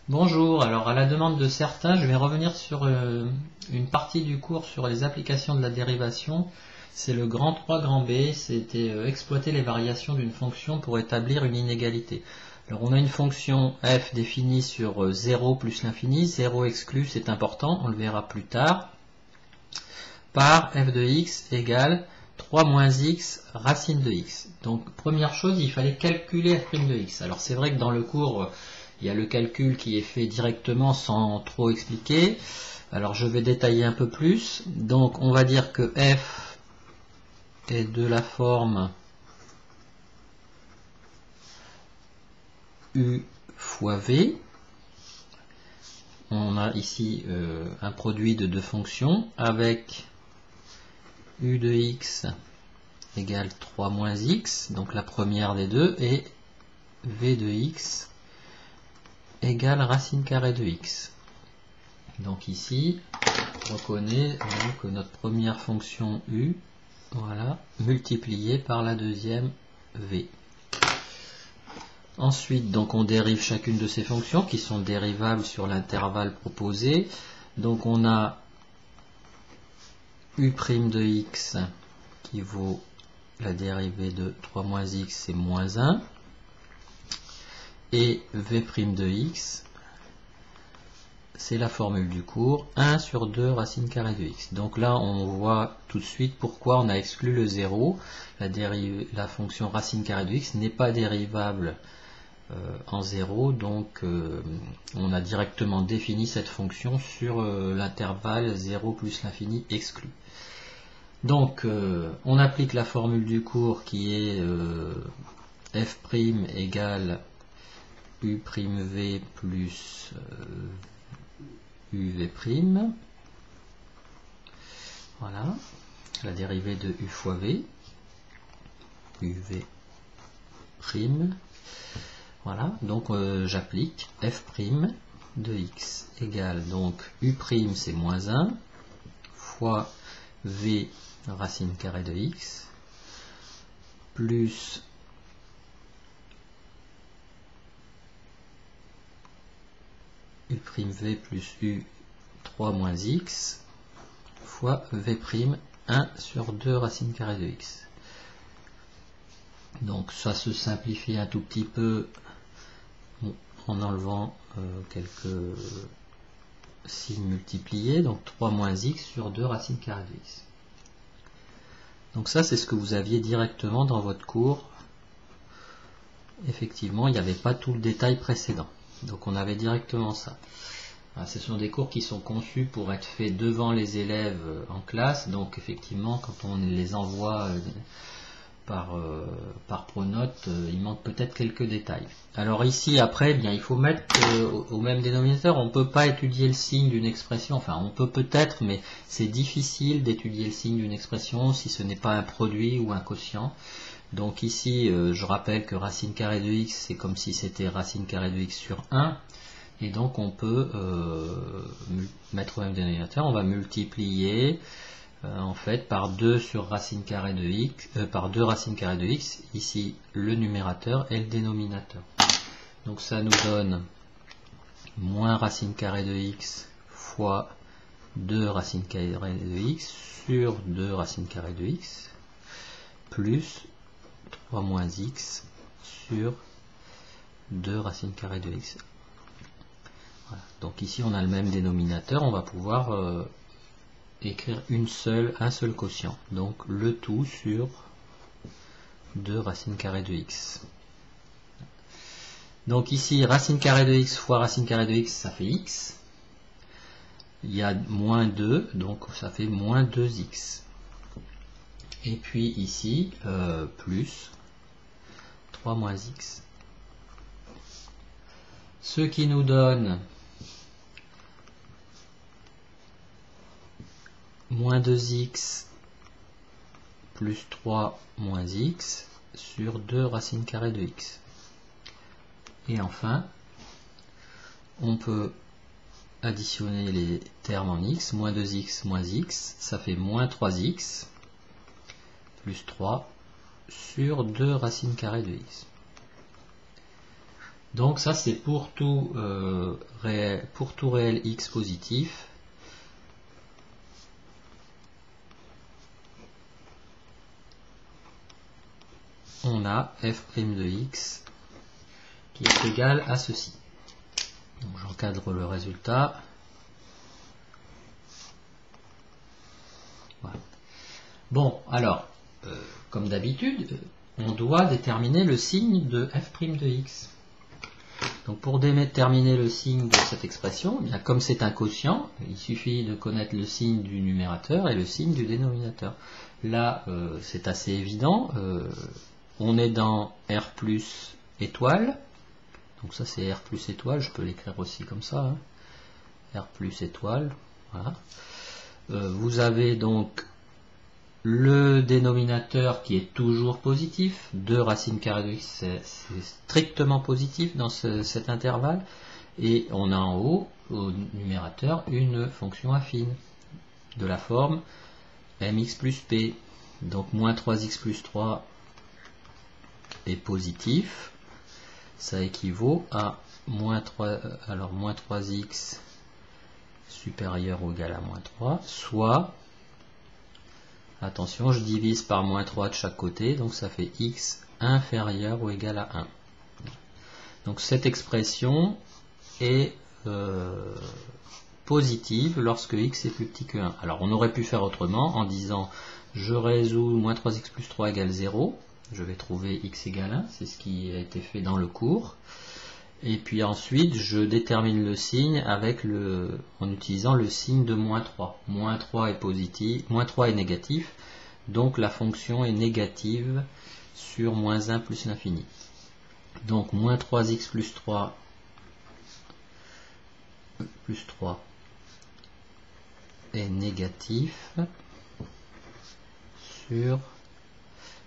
Bonjour, alors à la demande de certains, je vais revenir sur une partie du cours sur les applications de la dérivation. C'est le grand 3, grand B, c'était exploiter les variations d'une fonction pour établir une inégalité. Alors on a une fonction f définie sur 0 plus l'infini, 0 exclu, c'est important, on le verra plus tard, par f de x égale 3 moins x racine de x. Donc première chose, il fallait calculer f' de x. Alors c'est vrai que dans le cours, il y a le calcul qui est fait directement sans trop expliquer. Alors je vais détailler un peu plus. Donc on va dire que f est de la forme u fois v. On a ici un produit de deux fonctions avec u de x égale 3 moins x, donc la première des deux, et v de x égale racine carrée de x. Donc ici, on reconnaît donc notre première fonction u, voilà, multipliée par la deuxième v. Ensuite, donc on dérive chacune de ces fonctions qui sont dérivables sur l'intervalle proposé. Donc on a u' de x qui vaut la dérivée de 3 moins x, c'est moins 1. Et v' de x, c'est la formule du cours, 1 sur 2 racine carrée de x. Donc là, on voit tout de suite pourquoi on a exclu le 0. La fonction racine carrée de x n'est pas dérivable en 0, donc on a directement défini cette fonction sur l'intervalle 0 plus l'infini exclu. Donc, on applique la formule du cours qui est f' égale u'v plus uv'. Voilà, la dérivée de u fois v, uv'. Voilà, donc j'applique f' de x égale donc u' c'est moins 1 fois v racine carrée de x plus u'v plus u 3 moins x fois v' 1 sur 2 racine carrée de x. Donc ça se simplifie un tout petit peu en enlevant quelques signes multipliés, donc 3 moins x sur 2 racine carrée de x. Donc ça c'est ce que vous aviez directement dans votre cours. Effectivement, il n'y avait pas tout le détail précédent. Donc on avait directement ça. Alors, ce sont des cours qui sont conçus pour être faits devant les élèves en classe. Donc effectivement, quand on les envoie par pronote, il manque peut-être quelques détails. Alors ici, après, eh bien, il faut mettre au même dénominateur. On ne peut pas étudier le signe d'une expression. Enfin, on peut peut-être, mais c'est difficile d'étudier le signe d'une expression si ce n'est pas un produit ou un quotient. Donc ici, je rappelle que racine carrée de x, c'est comme si c'était racine carrée de x sur 1. Et donc on peut mettre au même dénominateur. On va multiplier en fait par 2 sur racine carrée de x, par 2 racine carrée de x, ici le numérateur et le dénominateur. Donc ça nous donne moins racine carrée de x fois 2 racine carrée de x sur 2 racine carrée de x plus 3 moins x sur 2 racine carrée de x. Voilà. Donc ici on a le même dénominateur, on va pouvoir écrire un seul quotient. Donc le tout sur 2 racine carrée de x. Donc ici racine carrée de x fois racine carrée de x, ça fait x. Il y a moins 2, donc ça fait moins 2x. Et puis ici, plus 3 moins x. Ce qui nous donne moins 2x plus 3 moins x sur 2 racine carrée de x. Et enfin, on peut additionner les termes en x, moins 2x moins x, ça fait moins 3x plus 3 sur 2 racine carrée de x. Donc ça c'est pour tout réel x positif. On a f' de x qui est égal à ceci. Donc j'encadre le résultat. Voilà. Bon, alors, comme d'habitude, on doit déterminer le signe de f' de x. Donc pour déterminer le signe de cette expression, eh bien, comme c'est un quotient, il suffit de connaître le signe du numérateur et le signe du dénominateur. Là, c'est assez évident. On est dans R plus étoile. Donc ça c'est R plus étoile, je peux l'écrire aussi comme ça. Hein. R plus étoile. Voilà. Vous avez donc le dénominateur qui est toujours positif. 2 racines carrées de x, c'est strictement positif dans cet intervalle. Et on a en haut, au numérateur, une fonction affine de la forme mx plus p. Donc moins 3x plus 3 est positif. Ça équivaut à moins 3x supérieur ou égal à moins 3, soit, attention, je divise par moins 3 de chaque côté, donc ça fait x inférieur ou égal à 1. Donc cette expression est positive lorsque x est plus petit que 1. Alors on aurait pu faire autrement en disant je résous moins 3x plus 3 égale 0. Je vais trouver x égale 1, c'est ce qui a été fait dans le cours. Et puis ensuite, je détermine le signe en utilisant le signe de moins 3. Moins 3 est positif, moins 3 est négatif, donc la fonction est négative sur moins 1 plus l'infini. Donc moins 3x plus 3 est négatif sur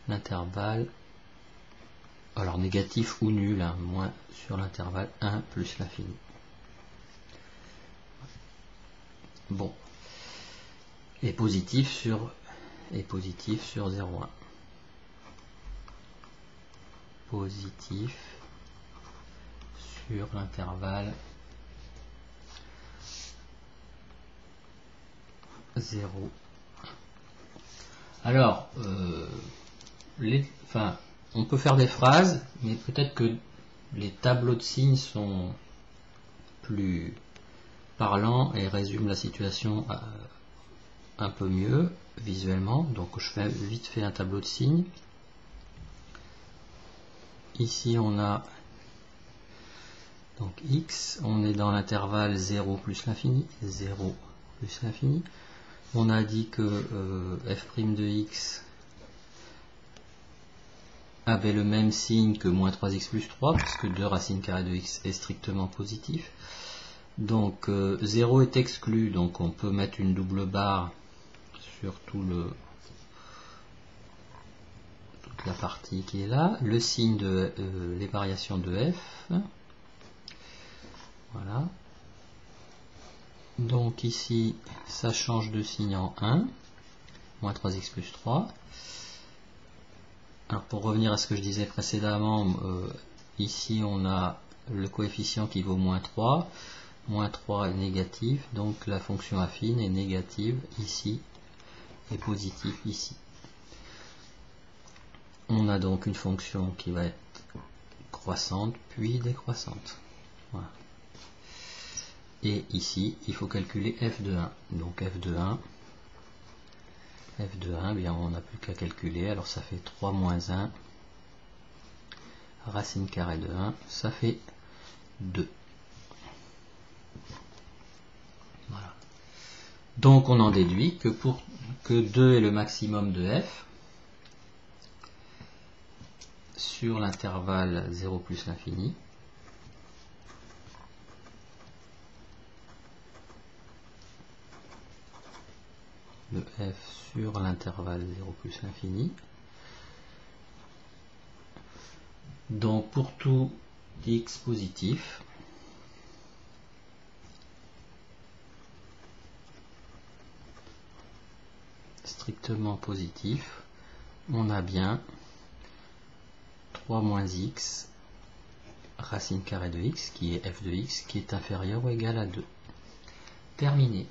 l'intervalle, alors négatif ou nul, hein, moins sur l'intervalle 1 plus l'infini. Bon. Et positif sur 0,1. Positif sur l'intervalle 0. Alors, on peut faire des phrases, mais peut-être que les tableaux de signes sont plus parlants et résument la situation un peu mieux visuellement. Donc je fais vite fait un tableau de signes. Ici on a donc x, on est dans l'intervalle 0 plus l'infini, 0 plus l'infini. On a dit que f' de x avait le même signe que moins 3x plus 3, puisque 2 racines carrées de x est strictement positif. Donc 0 est exclu, donc on peut mettre une double barre sur toute la partie qui est là. Le signe de les variations de f. Voilà. Donc ici, ça change de signe en 1, moins 3x plus 3. Alors pour revenir à ce que je disais précédemment, ici on a le coefficient qui vaut moins 3. Moins 3 est négatif, donc la fonction affine est négative ici et positive ici. On a donc une fonction qui va être croissante puis décroissante. Voilà. Et ici, il faut calculer f de 1. Donc f de 1, eh bien on n'a plus qu'à calculer, alors ça fait 3 moins 1, racine carrée de 1, ça fait 2. Voilà. Donc on en déduit que pour que 2 est le maximum de f, sur l'intervalle 0 plus l'infini, de f sur l'intervalle 0 plus l'infini. Donc pour tout x positif, strictement positif, on a bien 3 moins x racine carrée de x, qui est f de x, qui est inférieur ou égal à 2. Terminé.